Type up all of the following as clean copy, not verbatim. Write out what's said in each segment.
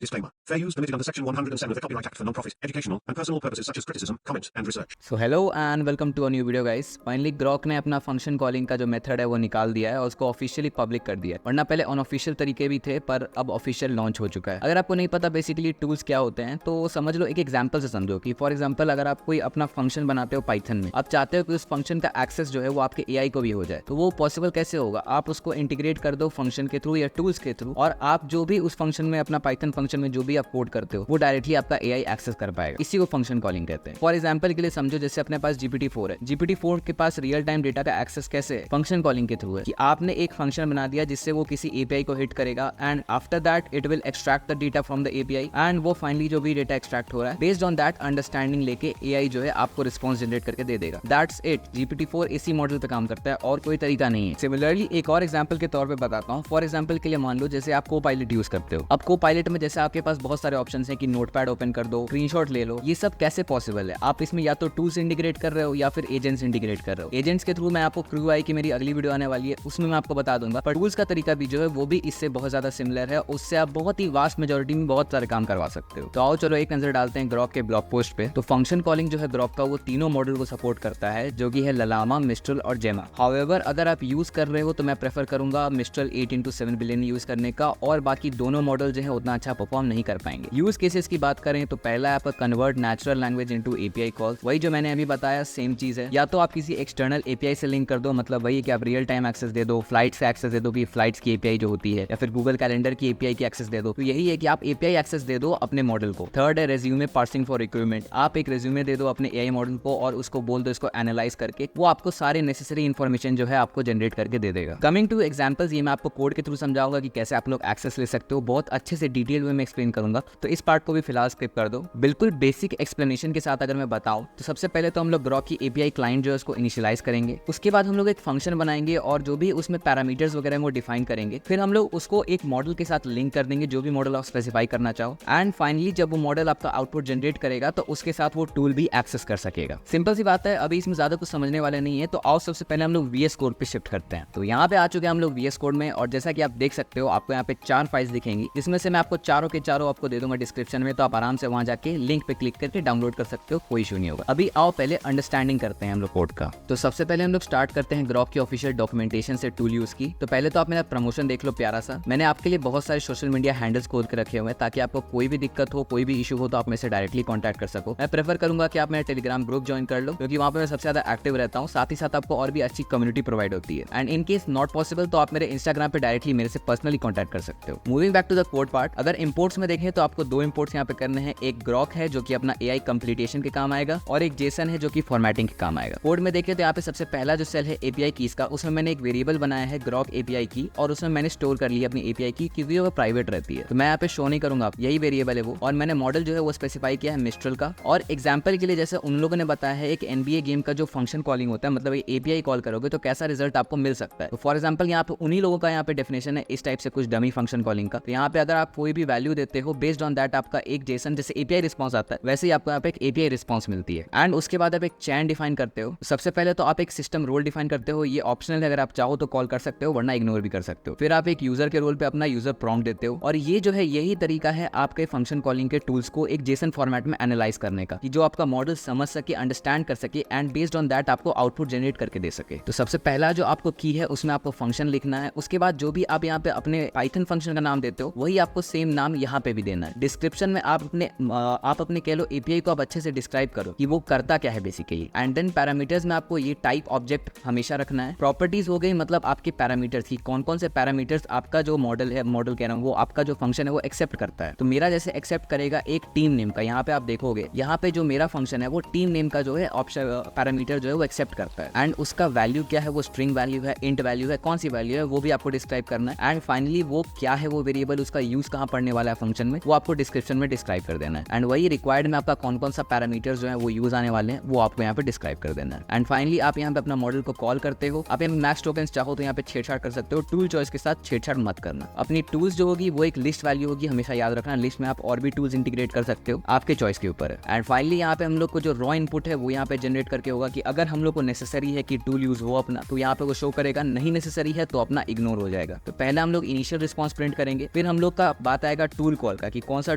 Disclaimer. Fair use permitted under Section 107 of the Copyright Act for non-profit, educational and personal purposes such as criticism, comment and research. So hello and welcome to a new video guys. Finally Grok ने अपना function calling का जो method है वो निकाल दिया है और उसको ऑफिशियली पब्लिक कर दिया है। वरना पहले अनऑफिशियल तरीके भी थे पर अब ऑफिशियल लॉन्च हो चुका है। अगर आपको नहीं पता बेसिकली टूल्स क्या होते हैं तो समझ लो, एक एग्जांपल से समझो कि फॉर एग्जांपल अगर आप कोई अपना फंक्शन बनाते हो पाइथन में, आप चाहते हो कि उस फंक्शन का एक्सेस जो है वो आपके एआई को भी हो जाए, तो वो पॉसिबल कैसे होगा? आप उसको इंटीग्रेट कर दो फंक्शन के थ्रू या टूल्स के थ्रू, और आप जो भी उस फंक्शन में अपना पाइथन फंक्शन में जो भी आप कोड करते हो वो डायरेक्टली आपका एआई एक्सेस कर पाएगा। इसी को फंक्शन कॉलिंग कहते हैं। फॉर एग्जांपल के लिए समझो, जैसे अपने पास GPT-4 है, GPT-4 के पास रियल टाइम डेटा का एक्सेस कैसे है? फंक्शन कॉलिंग के थ्रू है कि आपने एक फंक्शन बना दिया जिससे वो किसी एपीआई को हिट करेगा and after that it will extract the data from the API and वो फाइनली जो भी डेटा एक्सट्रैक्ट हो रहा है बेस्ड ऑन दैट अंडरस्टैंडिंग लेके एआई जो है आपको रिस्पॉन्स जनरेट करके दे देगा। That's it. GPT-4 इसी मॉडल पे काम करता है और कोई तरीका नहीं है। सिमिलरली एक और एग्जांपल के तौर पे बताता हूँ। फॉर एग्जांपल के लिए मान लो जैसे आप को-पायलट यूज करते हो। अब को-पायलट में जैसे आपके पास बहुत सारे ऑप्शन है कि नोटपैड ओपन कर दो, स्क्रीनशॉट ले लो। ये सब कैसे पॉसिबल है? आप इसमें या तो टूल्स इंटीग्रेट कर रहे हो या फिर एजेंट्स इंटीग्रेट कर रहे हो। एजेंट्स के थ्रू मैं आपको क्रू आई की मेरी अगली वीडियो आने वाली है, उसमें मैं आपको बता दूंगा। पर टूल्स का तरीका भी जो है वो भी इससे बहुत ज्यादा सिमिलर है। उससे आप बहुत ही वास्ट मेजोरिटी में बहुत सारे काम करवा सकते हो। तो आओ चलो एक नजर डालते हैं ग्रॉक के ब्लॉग पोस्ट पे। तो फंक्शन कॉलिंग जो है ग्रॉक का वो तीनों मॉडल को सपोर्ट करता है, जो कि है ललामा, मिस्ट्रल और जेमा। हाउएवर अगर आप यूज कर रहे हो तो मैं प्रेफर करूंगा मिस्ट्रल 8x7 बिलियन यूज करने का, और बाकी दोनों मॉडल जो है उतना अच्छा परफॉर्म नहीं कर पाएंगे। यूज केसेस की बात करें तो पहला है convert natural language into API calls. वही जो मैंने अभी बताया सेम चीज है। या तो आप किसी एक्सटर्नल एपीआई से लिंक कर दो, मतलब वही कि आप रियल टाइम एक्सेस दे दो, फ्लाइट से एक्सेस दे दो कि फ्लाइट्स की एपीआई जो होती है, या फिर गूगल कैलेंडर की एपीआई की एक्सेस दे दो। तो यही है कि आप एपीआई एक्सेस दे दो अपने मॉडल को। थर्ड है रेज्यूमे पार्सिंग फॉर रिक्वायरमेंट। आप एक रेज्यूमे दे दो अपने एआई मॉडल को और उसको बोल दो इसको एनालाइज करके, वो आपको सारे नेसेसरी इन्फॉर्मेशन जो है आपको जनरेट करके दे देगा। कमिंग टू एग्जांपल्स, ये मैं आपको कोड के थ्रू समझाऊंगा कि कैसे आप लोग एक्सेस ले सकते हो। बहुत अच्छे से डिटेल में एक्सप्लेन करूंगा, तो इस पार्ट को भी फिलहाल स्किप कर दो। बिल्कुल बेसिक एक्सप्लेनेशन के साथ अगर मैं बताऊं तो सबसे पहले तो हम लोग ग्रॉक की एपीआई क्लाइंट जो है उसको इनिशियलाइज करेंगे। उसके बाद हम लोग एक फंक्शन बनाएंगे और जो भी उसमें पैरामीटर्स वगैरह वो डिफाइन करेंगे। फिर हम लोग उसको एक मॉडल के साथ लिंक कर देंगे, जो भी मॉडल आप स्पेसिफाई करना चाहो। एंड फाइनली जब वो मॉडल आपका आउटपुट जनरेट करेगा तो उसके साथ वो टूल भी एक्सेस कर सकेगा। सिंपल सी बात है, अभी इसमें ज्यादा कुछ समझने वाले नहीं है। तो आओ सबसे पहले हम लोग VS कोड पे शिफ्ट करते हैं। तो यहाँ पे आ चुके हैं हम लोग VS कोड में, और जैसा कि आप देख सकते हो आपको यहाँ पे 4 फाइल्स दिखेंगी, जिसमें से मैं आपको चारों के चारों आपको दे दूंगा डिस्क्रिप्शन में। तो आप आराम से वहां जाके लिंक पे क्लिक करके डाउनलोड कर सकते हो, कोई इशू नहीं होगा। अभी आओ पहले अंडरस्टैंडिंग करते हैं हम लोग कोड का। तो सबसे पहले हम लोग स्टार्ट करते हैं ग्रॉक की ऑफिशियल डॉक्यूमेंटेशन से टूल यूज की। तो पहले तो आप मेरा प्रमोशन देख लो प्यारा सा। मैंने आपके लिए बहुत सारे सोशल मीडिया हैंडल्स खोल के रखे हुए हैं ताकि आपको कोई भी दिक्कत हो, कोई भी इशू हो तो आप मेरे से डायरेक्टली कॉन्टैक्ट कर सको। मैं प्रेफर करूंगा कि आप मेरा टेलीग्राम ग्रुप ज्वाइन कर लो, क्योंकि वहां पे मैं सबसे ज्यादा एक्टिव रहता हूँ। साथ ही साथ आपको और भी अच्छी कम्युनिटी प्रोवाइड होती है। And in case not possible तो आप मेरे इंस्टाग्राम पे डायरेक्टली मेरे से पर्सनली कॉन्टैक्ट कर सकते हो। Moving back to the code part, अगर इंपोर्ट्स में देखें तो आपको 2 इंपोर्ट्स यहाँ पे करने हैं। एक ग्रॉक है जो कि अपना एआई कंप्लीटेशन के काम आएगा, और एक जेसन है जो कि फॉर्मेटिंग के काम आएगा। कोड में देखें तो यहाँ पे सबसे पहला जो सेल है एपीआई कीज का, उसमें मैंने एक वेरिएबल बनाया है ग्रॉक एपीआई की, और उसमें मैंने स्टोर कर ली अपनी एपीआई की, क्योंकि वो प्राइवेट रहती है। तो मैं यहाँ पे शो नहीं करूंगा, यही वेरिएबल है वो। और मैंने मॉडल जो है वो स्पेसिफाई किया है मिस्ट्रल का। और एग्जाम्पल के लिए जैसे उन लोगों ने बताया है एक NBA गेम का जो फंक्शन कॉलिंग होता है, मतलब एपीआई कॉल करोगे तो कैसा रिजल्ट आपको मिल सकता है। तो फॉर एग्जाम्पल यहाँ पे उन्हीं लोगों का यहाँ पे डेफिनेशन है इस टाइप से कुछ डमी फंक्शन कॉलिंग का। तो यहाँ पे अगर आप कोई भी वैल्यू देते हो बेस्ड ऑन दैट आपका एक जेसन जैसे एपीआई रिस्पॉन्स आता है, वैसे ही आपको यहाँ पे एक एपीआई रिस्पॉन्स मिलती है। एंड उसके बाद आप एक चैन डिफाइन करते हो। सबसे पहले तो आप एक सिस्टम रोल डिफाइन करते हो, ये ऑप्शनल है, अगर आप चाहो तो कॉल कर सकते हो वरना इग्नोर भी कर सकते हो। फिर आप एक यूजर के रोल पे अपना यूजर प्रॉम्प्ट देते हो, और ये जो है यही तरीका है आपके फंक्शन कॉलिंग के टूल्स को एक जेसन फॉर्मेट में एनालाइज करने का, कि जो आपका मॉडल समझ सके, अंडरस्टैंड कर सके एंड बेस्ड ऑन दैट आपको आउटपुट जनरेट करके दे सके। तो सबसे पहला जो आपको की है उसमें आपको फंक्शन लिखना है। उसके बाद जो भी आप यहाँ पे अपने पाइथन फंक्शन का नाम देते हो वही आपको सेम नाम यहाँ पे भी देना है। डिस्क्रिप्शन में आप अपने कह लो एपीआई को आप अच्छे से डिस्क्राइब करो कि वो करता क्या है बेसिकली। एंड देन पैरामीटर्स में आपको ये टाइप ऑब्जेक्ट हमेशा रखना है। प्रॉपर्टीज हो गई, मतलब आपके पैरामीटर्स की कौन कौन से पैरामीटर्स आपका जो मॉडल है, मॉडल कह रहा हूँ, वो आपका जो फंक्शन है वो एक्सेप्ट करता है। तो मेरा जैसे एक्सेप्ट करेगा एक टीम नेम का, यहाँ पे आप देखोगे यहाँ पे जो मेरा फंक्शन है वो टीम नेम का जो है ऑप्शन पैरामीटर जो है वो एक्सेप्ट करता है। एंड उसका वैल्यू क्या है, वो स्ट्रिंग वैल्यू है, इंट वैल्यू है, कौन सी वैल्यू है वो भी आपको डिस्क्राइब करना है। एंड फाइनली वो क्या है, वो वेरिएबल, उसका यूज कहाँ पड़ने वाला है फंक्शन में, वो आपको डिस्क्रिप्शन में डिस्क्राइब कर देना है। एंड वही रिक्वायर्ड में आपका कौन कौन सा पैरामीटर्स जो है वो यूज आने वाले हैं वो आपको यहाँ पे डिस्क्राइब कर देना है। एंड फाइनली आप यहाँ पे अपना मॉडल को कॉल करते हो। आप यहाँ मैक्स टोकन्स चाहो तो यहाँ पे छेड़छाड़ कर सकते हो, टूल चॉइस के साथ छेड़छाड़ मत करना। अपनी टूल्स जो होगी वो एक लिस्ट वैल्यू होगी, हमेशा याद रखना। लिस्ट में आप और भी टूल्स इंटीग्रेट कर सकते हो, आपके चॉइस के ऊपर है। एंड फाइनली यहाँ पे हम लोग को जो रॉ इनपुट है वो यहाँ पे जनरेट करके होगा कि अगर हम लोग को नेसेसरी है कि टूल यूज हो अपना, तो यहाँ पे वो शो करेगा, नहीं नेसेसरी है तो अपना इग्नोर हो जाएगा। तो पहले हम लोग इनिशियल रिस्पॉन्स प्रिंट करेंगे, फिर हम लोग का बात आएगा टूल कॉल का कि कौन सा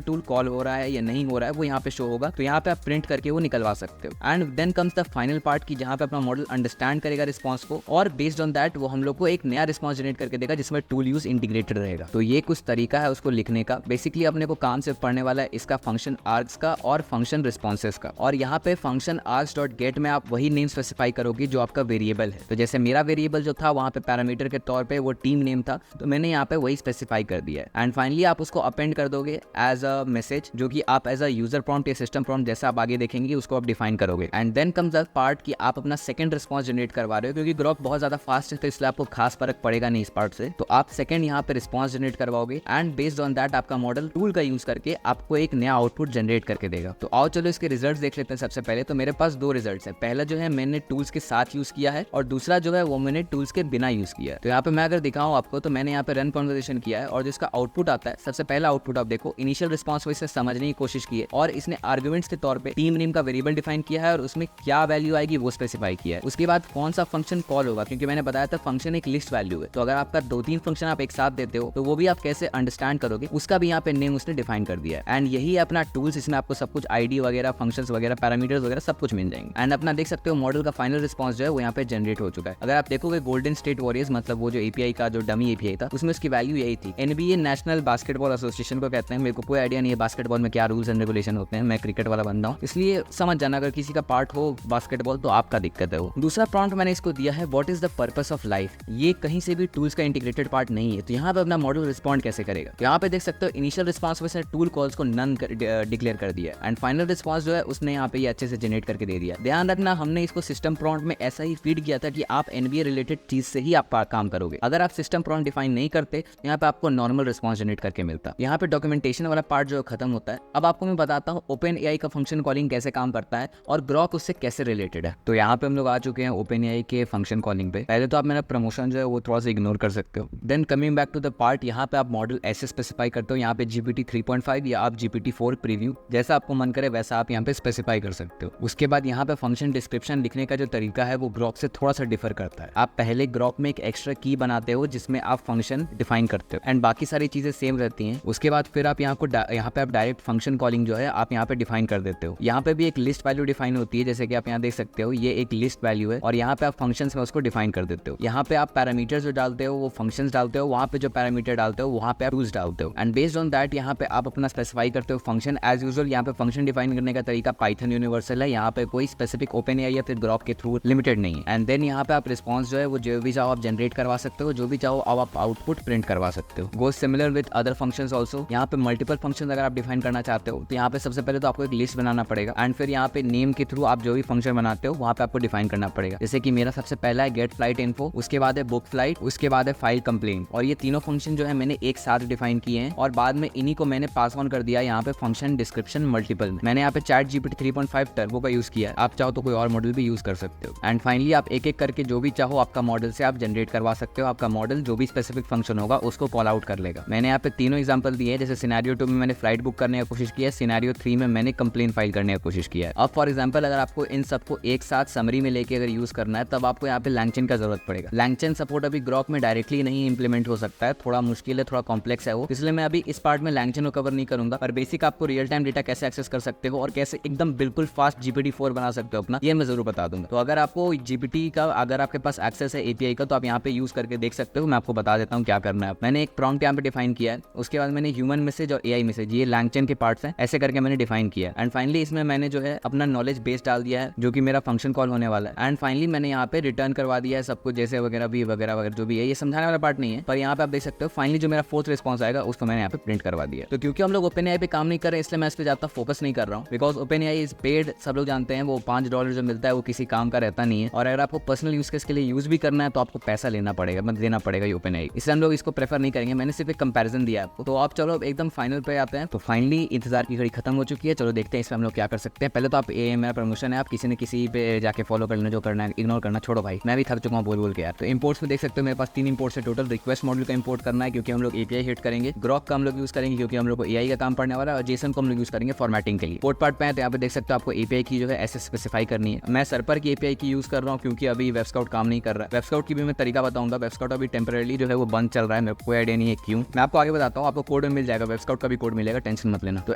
टूल कॉल हो रहा है या नहीं हो रहा है वो यहाँ पे शो होगा, तो यहाँ पे आप प्रिंट करके वो निकलवा सकते हो। And then comes the final part की जहाँ पे अपना मॉडल अंडरस्टैंड करेगा रिस्पॉन्स को और बेस्ड ऑन दैट वो हम लोग को एक नया रिस्पॉन्स जनरेट करके देगा जिसमें टूल यूज इंटीग्रेटेड रहेगा। तो ये कुछ तरीका है उसको लिखने का। बेसिकली अपने को काम सिर्फ पढ़ने वाला है इसका फंक्शन आर्ग्स का और फंक्शन रिस्पॉन्सेस का। और यहाँ पे फंक्शन आर्ग्स डॉट गेट में आप वही नेम स्पेसिफाई करोगे जो आपका वेरिएबल है। तो जैसे मेरा वेरिएबल जो था वहाँ पे पैरामीटर के तौर पे वो टीम नेम था, तो मैंने यहाँ पे वही स्पेसिफाई कर दिया है। एंड फाइनली आप उसको अपेंड कर दोगे एज अ मैसेज, जो कि आप एज अ यूजर प्रॉम्प्ट या सिस्टम प्रॉम्प्ट जैसा आप आगे देखेंगे उसको आप डिफाइन करोगे। And then comes the part कि आप अपना सेकंड रिस्पॉन्स जनरेट करवा रहे हो, क्योंकि ग्रॉक बहुत ज्यादा फास्ट है तो इसलिए आपको खास फर्क पड़ेगा नहीं इस पार्ट से। तो आप सेकंड यहाँ पे रिस्पॉन्स जनरेट करवाओगे एंड बेस्ड ऑन दैट आपका मॉडल टूल का यूज करके आपको एक नया आउटपुट जनरेट करके देगा। तो आओ चलो इसके रिजल्ट्स देख लेते हैं। सबसे पहले तो मेरे पास दो रिजल्ट्स है। पहला जो है मैंने टूल्स के साथ यूज किया है और दूसरा जो है वो मैंने टूल्स के बिना यूज किया है। तो यहाँ पे मैं अगर दिखाऊं आपको तो मैंने यहाँ पे रन कन्वर्सेशन किया है और जिसका आउटपुट आता है, सबसे पहला आउटपुट आप देखो, इनिशियल रिस्पॉन्स को इससे समझने की कोशिश की है और इसने आर्गुमेंट्स के तौर पे टीम नेम का वेरिएबल डिफाइन किया है और उसमें क्या वैल्यू आएगी वो स्पेसिफाई किया है। उसके बाद कौन सा फंक्शन कॉल होगा, क्योंकि मैंने बताया था फंक्शन एक लिस्ट वैल्यू है, तो अगर आपका 2-3 फंक्शन आप एक साथ देते हो तो वो भी आप कैसे अंडरस्टैंड करोगे उसका भी यहाँ पे नेम उसने डिफाइन कर दिया है। एंड यही अपना टूल्स, इसमें आपको सब कुछ आईडी वगैरह, फंक्शंस वगैरह, पैरामीटर्स वगैरह सब कुछ मिल जाएंगे। एंड अपना देख सकते हो मॉडल का फाइनल रिस्पॉन्स जो है वो यहाँ पे जनरेट हो चुका है। अगर आप देखोगे गोल्डन स्टेट वॉरियर्स, मतलब वो जो एपीआई का जो डमी एपीआई था उसमें उसकी वैल्यू यही थी। एनबीए नेशनल बास्केटबॉल एसोसिएशन को कहते हैं। मेरे को कोई आइडिया नहीं है बास्केटबॉल में क्या रूल्स एंड रेगुलेशन होते हैं, मैं क्रिकेट वाला बंदा हूँ, इसलिए समझ जाना अगर किसी का पार्ट हो बास्केटबॉल तो आपका दिक्कत है वो। दूसरा प्रॉम्प्ट मैंने इसको दिया है what is the purpose of life. ये कहीं से भी टूल्स का इंटीग्रेटेड पार्ट नहीं है, तो यहाँ पे अपना मॉडल रिस्पॉन्ड कैसे करेगा। तो यहाँ पे देख सकते हो इनिशियल रिस्पॉन्स में से टूल कॉल्स को नन डिक्लेयर कर दिया एंड फाइनल रिस्पॉन्स जो है उसने यहाँ पे ये अच्छे से जनरेट करके दे दिया। ध्यान रखना हमने इसको सिस्टम प्रॉम्प्ट में ऐसा ही फीड किया था कि आप एनबीए रिलेटेड चीज से ही आप काम करोगे। अगर आप सिस्टम प्रॉम्प्ट डिफाइन नहीं करते यहाँ पे आपको नॉर्मल रिस्पॉन्स जनरेट करके मिलता। यहाँ पे डॉक्यूमेंटेशन वाला पार्ट जो खत्म होता है। अब आपको मैं बताता हूँ ओपन एआई का फंक्शन कॉलिंग कैसे काम करता है और ग्रॉक उससे कैसे रिलेटेड है। तो यहाँ पे हम लोग आ चुके हैं ओपन एआई के फंक्शन कॉलिंग पे। पहले तो आप मेरा प्रमोशन जो है वो थोड़ा सा इग्नोर कर सकते हो। Then coming back to the part, यहाँ पे आप मॉडल ऐसे स्पेसिफाई करते हो, यहाँ पे GPT 3.5 या आप GPT 4 प्रीव्यू, जैसा आपको मन करे वैसा आप यहाँ पे स्पेसिफाई कर सकते हो। उसके बाद यहाँ पे फंक्शन डिस्क्रिप्शन लिखने का जो तरीका है वो ग्रॉक से थोड़ा सा डिफर करता है। आप पहले ग्रॉक में एक एक्स्ट्रा की बनाते हो जिसमें आप फंक्शन डिफाइन करते हो एंड बाकी सारी चीजें सेम रहती हैं। उसके बाद फिर आप यहाँ पे आप डायरेक्ट फंक्शन कॉलिंग जो है आप यहाँ पे डिफाइन कर देते हो। यहाँ पे भी एक लिस्ट वैल्यू डिफाइन होती है, जैसे कि आप यहाँ देख सकते हो ये एक लिस्ट वैल्यू है और यहाँ पे आप फंक्शंस में उसको डिफाइन कर देते हो। यहाँ पे आप पैरामीटर जो डालते हो वो फंक्शंस डालते हो, वहाँ पे जो पैरामीटर डालते हो वहाँ पे आप टूल्स डालते हो एंड बेस्ड ऑन दैट यहाँ पे आप अपना स्पेसिफाई करते हो फंक्शन। एज यूजुअल यहाँ पे फंक्शन डिफाइन करने का तरीका पाइथन यूनिवर्सल है, यहाँ पे कोई स्पेसिफिक ओपन एआई या फिर ग्रॉक के थ्रू लिमिटेड नहीं है। एंड देन यहाँ पे आप रिस्पॉन्स जो है वो जो भी चाहो आप जनरेट करवा सकते हो, जो भी चाहो आप आउटपुट प्रिंट करवा सकते हो। Go similar with other functions also. यहाँ पे मल्टीपल फंक्शन अगर आप डिफाइन करना चाहते हो तो यहाँ पे सबसे पहले तो आपको एक लिस्ट बनाना पड़ेगा एंड फिर यहाँ पे नेम के थ्रू आप जो भी फंक्शन बनाते हो वहाँ पे आपको डिफाइन करना पड़ेगा। जैसे कि मेरा सबसे पहला है गेट फ्लाइट इन्फो, उसके बाद है बुक फ्लाइट, उसके बाद है फाइल कंप्लेंट। और ये तीनों फंक्शन जो है मैंने एक साथ डिफाइन किए हैं और बाद में इन्हीं को मैंने पास ऑन कर दिया यहाँ पे फंक्शन डिस्क्रिप्शन मल्टीपल में। मैंने यहाँ पे चैट GPT 3.5 टर्बो का यूज किया है, आप चाहो तो कोई और मॉडल भी यूज कर सकते हो। एंड फाइनली आप एक एक करके जो भी चाहो आपका मॉडल से आप जनरेट करवा सकते हो। आपका मॉडल जो भी स्पेसिफिक फंक्शन होगा उसको कॉल आउट कर लेगा। मैंने यहाँ पे तीनों एग्जांपल दिए हैं, जैसे सिनेरियो 2 में मैंने फ्लाइट बुक करने की कोशिश की है, सिनेरियो 3 में मैंने कंप्लेन फाइल करने की कोशिश किया है। अब फॉर एग्जांपल अगर आपको इन सबको एक साथ समरी में लेके अगर यूज करना है तब आपको यहाँ पे लैंगचेन का जरूरत पड़ेगा। लैंगचेन सपोर्ट अभी ग्रॉक में डायरेक्टली नहीं इंप्लीमेंट हो सकता है, थोड़ा मुश्किल है, थोड़ा कॉम्प्लेक्स है वो, इसलिए मैं अभी इस पार्ट में लैंगचेन को कवर नहीं करूंगा। पर बेसिक आपको रियल टाइम डेटा कैसे एक्सेस कर सकते हो और कैसे एकदम बिल्कुल फास्ट GPT 4 बना सकते हो अपना, ये मैं जरूर बता दूंगा। तो अगर आपको GPT का अगर आपके पास एक्सेस है API का तो आप यहाँ पे यूज करके देख सकते हो। मैं आपको बता देता हूँ क्या करना है। मैंने एक प्रॉम्प्ट यहाँ पे डिफाइन किया है, उसके बाद मैंने ह्यूमन मैसेज और AI मैसेज, ये लैंगचेन के पार्ट्स हैं, ऐसे करके मैंने डिफाइन किया एंड फाइनली इसमें मैंने जो है अपना नॉलेज बेस डाल दिया है जो कि मेरा फंक्शन कॉल होने वाला है। एंड फाइनली मैंने यहाँ पे रिटर्न करवा दिया है सब कुछ, जैसे वगैरह भी वगैरह जो भी है, ये समझाने वाला पार्ट नहीं है। पर यहाँ पे आप देख सकते हो फाइनली जो मेरा फोर्थ रिस्पॉन्स आएगा उसको मैंने यहाँ पे प्रिंट करवा दिया। तो क्योंकि हम लोग ओपन एआई पे काम नहीं कर रहे इसलिए मैं इस पे ज्यादा फोकस नहीं कर रहा हूँ, because open AI is paid. सब लोग जानते हैं वो $5 जो मिलता है वो किसी काम का रहता नहीं है, और अगर आपको पर्सनल यूज केस के लिए यूज भी करना है तो आपको पैसा लेना पड़ेगा, मतलब देना पड़ेगा ये ओपन एआई, इसलिए हम लोग इसको प्रेफर नहीं करेंगे। मैंने सिर्फ एक कंपैरिजन दिया आपको। तो आप चलो एकदम फाइनल पे आते हैं। तो फाइनली इंतजार की घड़ी खत्म हो चुकी है, चलो देखते हैं इसमें हम लोग क्या कर सकते हैं। पहले तो आप मेरा प्रमोशन है, आप किसी न किसी पे जाके फॉलो कर लेना, जो करना है इग्नोर करना छोड़ो भाई, मैं भी थक चुका हूँ बोल के यार। तो इंपोर्ट्स में देख सकते हो मेरे पास 3 इंपोर्ट्स है टोटल। रिक्वेस्ट मॉडल का इंपोर्ट करना है क्योंकि हम लोग API हिट करेंगे, ग्रॉक का हम लोग यूज करेंगे क्योंकि हम लोग को AI का काम पड़ने वाला है, और जेसन को हम लोग यूज करेंगे फॉर्मेटिंग के लिए। पोर्ट पार्ट पे है तो यहाँ पे देख सकते हो आपको API की जो है ऐसे स्पेसिफाई करनी है। मैं सर्पर की API की यूज कर रहा हूँ क्योंकि अभी वेब स्काउट काम नहीं कर रहा है। वेब स्काउट की भी मैं तरीका बताऊंगा, वेब स्काउट अभी टेम्परेरी जो है वो बंद चल रहा है, मेरे को कोई आइडिया नहीं है क्यों, मैं आपको आगे बताता हूँ। आपको कोड कोड में मिल जाएगा, वेब स्काउट का भी कोड मिलेगा, टेंशन मत लेना। तो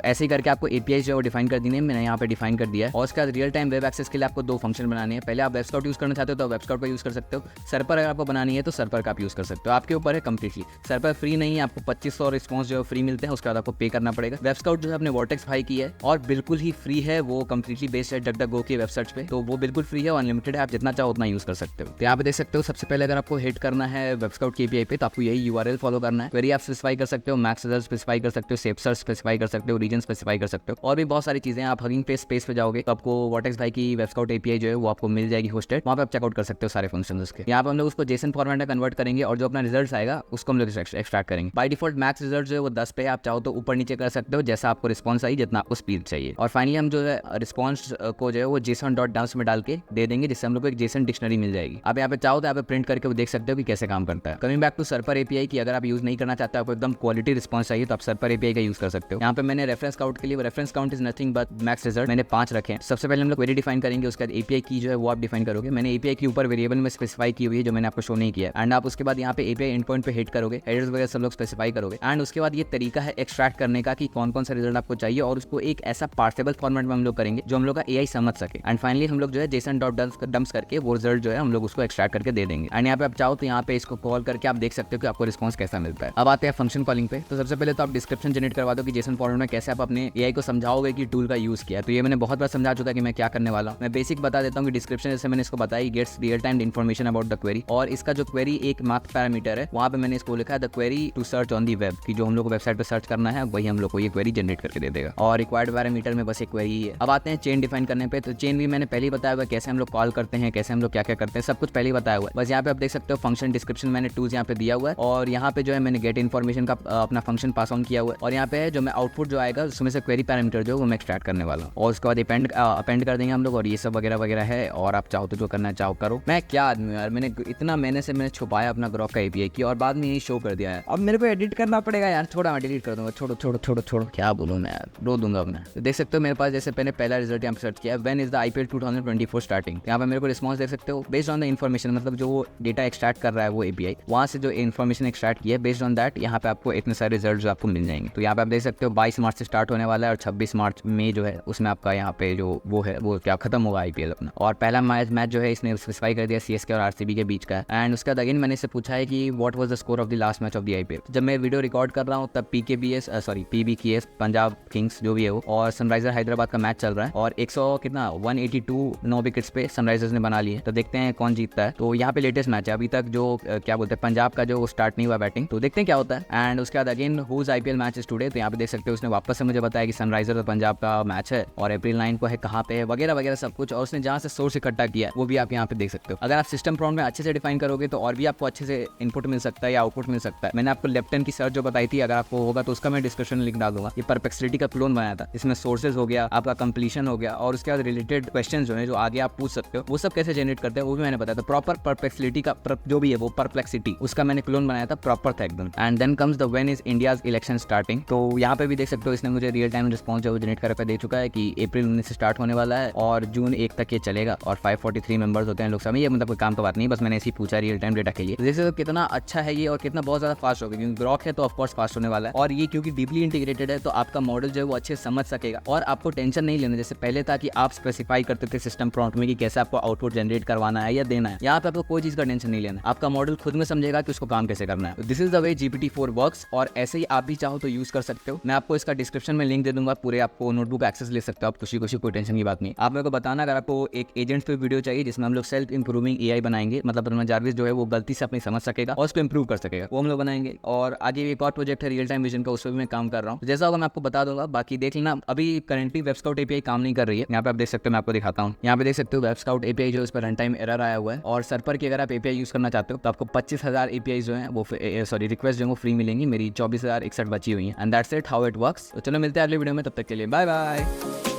ऐसे ही करके आपको एपीआई जो है वो डिफाइन कर देनी है, मैंने यहाँ पे डिफाइन कर दिया है। और उसके बाद रियल टाइम वेब एक्सेस के लिए आपको 2 फंक्शन बनाने हैं। पहले आप वेब स्काउट यूज करना चाहते हो तो वेब स्काउट का यूज कर सकते हो, सर्पर अगर आपको बनानी है तो सर्पर का आप यूज कर सकते हो, आपके ऊपर है कंप्लीटली। सर्पर फ्री नहीं है, आपको 2500 रिस्पॉन्स जो है फ्री मिलते हैं, उसके बाद आपको पे करना पड़ेगा। वेब स्काउट जो है अपने वर्टेक्स भाई की है और बिल्कुल ही फ्री है, वो कंप्लीटली बेस्ड है डकडकगो की वेबसाइट पे, तो वो बिल्कुल फ्री है और अनलिमिटेड है, आप जितना चाहो उतना यूज कर सकते हो। तो यहाँ पे देख सकते हो सबसे पहले अगर आपको हिट करना है वेब स्काउट की एपीआई पे तो आपको यही यूआरएल फॉलो करना है। क्वेरी आप स्पेसिफाई कर सकते हो, मैक्स रिजल्ट स्पेसिफाई कर सकते हो, सेफ सर्च स्पेसिफाई कर सकते हो, रीजन स्पेसिफाई कर सकते हो और भी बहुत सारी चीजें। आप हगिंग फेस स्पेस पे जाओगे तो आपको वर्टेक्स भाई की वेब स्काउट एपीआई जो है वो आपको मिल जाएगी होस्टेड, वहाँ पे आप चेकआउट कर सकते हो सारे फंक्शन उसके। यहाँ पे हम लोग उसको जेसन फॉर्मेट में कन्वर्ट करेंगे और जो अपना रिजल्ट आएगा उसको हम लोग एक्सट्रैक्ट करेंगे। बाय डिफॉल्ट मैक्स रिजल्ट जो है वो 10 पे, आप चाहो तो ऊपर नीचे कर सकते हो जैसा आपको रिस्पॉन्स आई, जितना आपको स्पीड चाहिए। और फाइनली हम जो है रिस्पॉन्स को जो है वो JSON.dumps में डाल के दे देंगे, जिससे हम लोग को एक JSON डिक्शनरी मिल जाएगी। आप यहाँ पे चाहो तो यहाँ पे प्रिंट करके वो देख सकते हो कि कैसे काम करता है। कमिंग बैक टू सर्पर एपीआई की, अगर आप यूज नहीं करना चाहते, आपको एकदम क्वालिटी रिस्पॉन्स चाहिए तो आप सर्पर एपीआई का यूज कर सकते हो। यहाँ पे मैंने रेफरेंस काउंट के लिए, reference count is nothing but max result, मैंने 5 रखे हैं। सबसे पहले हम लोग क्वेरी डिफाइन करेंगे, उसके बाद एपीआई की जो है वो आप डिफाइन करोगे। मैंने एपीआई के ऊपर वेरिएबल में स्पेसिफाई की हुई है जो मैंने आपको शो नहीं किया, एंड आप उसके बाद यहाँ पे एपीआई एंड पॉइंट पे हिट करोगे, हेडर्स वगैरह सब लोग स्पेसिफाई करोगे। एंड उसके बाद ये तरीका है एक्सट्रैक्ट करने का कि कौन कौन सा रिजल्ट आपको चाहिए और उसको एक ऐसा पार्सेबल फॉर्मेट में हम लोग करेंगे जो हम लोग का एआई समझ सके। एंड फाइनली हम लोग जो है JSON.dumps करके वो रिजल्ट जो है हम लोग उसको एक्सट्रैक्ट करके दे देंगे। एंड यहाँ पे आप चाहो तो यहाँ पे इसको कॉल करके आप देख सकते हो कि आपको रिस्पॉन्स कैसा मिलता है। अब आते हैं फंक्शन कॉलिंग पे। तो सबसे पहले तो आप डिस्क्रिप्शन जनरेट करवा दो कि JSON फॉर्मेट में कैसे आप अपने एआई को समझाओगे कि टूल का यूज किया। तो ये मैंने बहुत बार समझा चुका कि मैं क्या करने वाला हूँ। मैं बेसिक बता देता हूँ कि डिस्क्रिप्शन जैसे मैंने इसको बताई, gets real time information about the query, और इसका जो क्वेरी एक मात्र पैरामीटर है वहाँ पे मैंने इसको लिखा है the query to search on the web, कि जो हम लोग को वेबसाइट पे सर्च करना है वही हम लोग को ये क्वेरी जनरेट करके दे देगा। और रिक्वायर्ड पैरामीटर में बस एक क्वेरी ही है। अब आते हैं चेन डिफाइन करने पे। तो चेन भी मैंने पहले ही बताया हुआ है, कैसे हम लोग कॉल करते हैं, कैसे हम लोग क्या क्या करते हैं, सब कुछ पहले ही बताया हुआ है। बस यहाँ पे आप देख सकते हो फंक्शन डिस्क्रिप्शन मैंने टूल्स यहाँ पे दिया हुआ है, और यहाँ पे जो है मैंने गेट इन्फॉर्मेशन का अपना फंक्शन पास ऑन किया हुआ है, और यहाँ पे जो मैं आउटपुट जो आएगा उसमें से क्वेरी पैरामीटर जो वो मैं एक्सट्रैक्ट करने वाला हूँ, और उसके बाद अपेंड कर देंगे हम लोग, और ये सब वगैरह वगैरह है। और आप चाहो तो जो करना चाहो करो। मैं क्या आदमी हूँ यार, मैंने इतना महीने से मैंने छुपाया अपना ग्रॉक का एपीआई की और बाद में यही शो कर दिया है। अब मेरे को एडिट करना पड़ेगा यार, छोड़ा मैं डिलीट कर दूंगा, छोड़ो क्या बोलूँ मैं यार, रो दूंगा अपना। तो देख सकते हो मेरे पास जैसे मैंने पहला रिजल्ट यहाँ पे सर्च किया, when is the IPL 2024 starting. यहाँ पे मेरे को रिस्पॉन्स देख सकते हो बेस्ड ऑन द इन्फॉर्मेशन, मतलब जो वो डेटा एक्सट्रैक्ट कर रहा है वो एपीआई, वहाँ से जो इन्फॉर्मेशन एक्सट्रैक्ट किया है बेस्ड ऑन दैट यहाँ पे आपको इतने सारे रिजल्ट जो आपको मिल जाएंगे। तो यहाँ पे आप देख सकते हो 22 मार्च से स्टार्ट होने वाला है और 26 मार्च में जो है उसमें आपका यहाँ पे जो वो है वो क्या खत्म होगा आईपीएल अपना। और पहला मैच जो है इसने स्पेसिफाई कर दिया सीएसके और आरसीबी के बीच का। एंड उसके बाद अगेन मैंने इससे पूछा है कि what was the score of the last match of the IPL. जब मैं वीडियो रिकॉर्ड कर रहा हूँ तब PBKS पंजाब किंग्स जो भी है वो और सनराइजर हैदराबाद का मैच चल रहा है, और 182 9 विकेट्स पे सनराइजर्स ने बना लिए। तो देखते हैं कौन जीतता है। तो यहाँ पे लेटेस्ट मैच है, अभी तक जो क्या बोलते हैं पंजाब का जो स्टार्ट नहीं हुआ बैटिंग, तो देखते हैं क्या होता है। एंड उसके बाद again whose IPL match is today. तो यहाँ पे देख सकते हो उसने वापस से मुझे बताया कि सनराइजर और पंजाब का मैच है और अप्रैल 9 को है, कहाँ पे है वगैरह वगैरह सब कुछ, और उसने जहाँ से सोर्स इकट्ठा किया वो भी आप यहाँ पे देख सकते हो। अगर आप सिस्टम प्रॉम्प्ट में अच्छे से डिफाइन करोगे तो और भी आपको अच्छे से इनपुट मिल सकता है या आउटपुट मिल सकता है। मैंने आपको लेफ्टन की सर्च जो बताई थी, अगर आपको होगा तो उसका मैं डिस्क्रिप्शन लिंक डाल दूंगा। ये परप्लेक्सिटी का क्लोन बनाया था, इसमें सोर्सेज हो गया, आपका कंप्लीशन हो गया, और उसके बाद रिलेटेड क्वेश्चन जो है जो आगे आप पूछ सकते हो वो सब कैसे जनरेट करते हैं वो भी मैंने बताया था। प्रॉपर परप्लेक्सिटी का जो भी है वो परप्लेक्सिटी उसका मैंने क्लोन बनाया था, प्रॉपर था एकदम। And then comes the when is India's election starting. तो यहाँ पे भी देख सकते हो इसने मुझे रियल टाइम रिस्पॉन्स जो जनरेट करके दे चुका है कि अप्रैल 19 से स्टार्ट होने वाला है और जून 1 तक ये चलेगा, और 543 मेंबर्स होते हैं लोकसभा में। ये मतलब कोई काम तो बात नहीं, बस मैंने ऐसे ही पूछा रियल टाइम डेटा के लिए। जैसे कितना अच्छा है ये और कितना बहुत ज्यादा फास्ट होगा, क्योंकि ग्रॉक है तो ऑफकोर्स फास्ट होने वाला है, और ये क्योंकि डीपली इंटीग्रेटेड है तो आपका मॉडल जो है वो अच्छे से समझ सकेगा और आपको टेंशन नहीं लेना। जैसे पहले था कि आप स्पेसिफाई करते थे सिस्टम प्रॉम्प्ट में कि कैसे आपको आउटपुट जनरेट करवाना है या देना है, यहाँ पे आपको कोई चीज का टेंशन नहीं लेना, आपका मॉडल खुद में समझेगा कि उसको काम कैसे करना है। This is the way GPT-4 works, और ऐसे ही आप भी चाहो तो यूज कर सकते हो। मैं आपको इसका डिस्क्रिप्शन में लिंक दे दूंगा, पूरे आपको नोटबुक एक्सेस ले सकते हो आप खुशी खुशी, कोई टेंशन की बात नहीं। आप मेरे को बताना अगर आपको एक एजेंट पे वीडियो चाहिए जिसमें हम लोग सेल्फ इंप्रूविंग एआई बनाएंगे, मतलब ब्रह्मा जारविस जो है वो गलती से अपनी समझ सकेगा और उसको इंप्रूव कर सकेगा, वो हम लोग बनाएंगे। और आगे एक और प्रोजेक्ट है रियल टाइम विजन का, उस पर भी मैं काम कर रहा हूँ, जैसा होगा मैं आपको बता दूंगा। बाकी देख लेना, अभी करंटली वेब स्काउट एपीआई काम नहीं कर रही है। यहाँ पे आप देख सकते हो, मैं आपको दिखाता हूँ। यहाँ पे देख सकते हो वेब स्काउट एपीआई जो इस पर रन टाइम एरर आया हुआ है, और सर्पर की अगर आप एपीआई यूज करना चाहते हो तो आपको 25,000 एपीआई जो है वो रिक्वेस्ट जो है वो फ्री मिलेंगी। मेरी 24,061 बची हुई है, and that's it how it works. तो चलो मिलते हैं अगले वीडियो में, तब तक के लिए बाय बाय।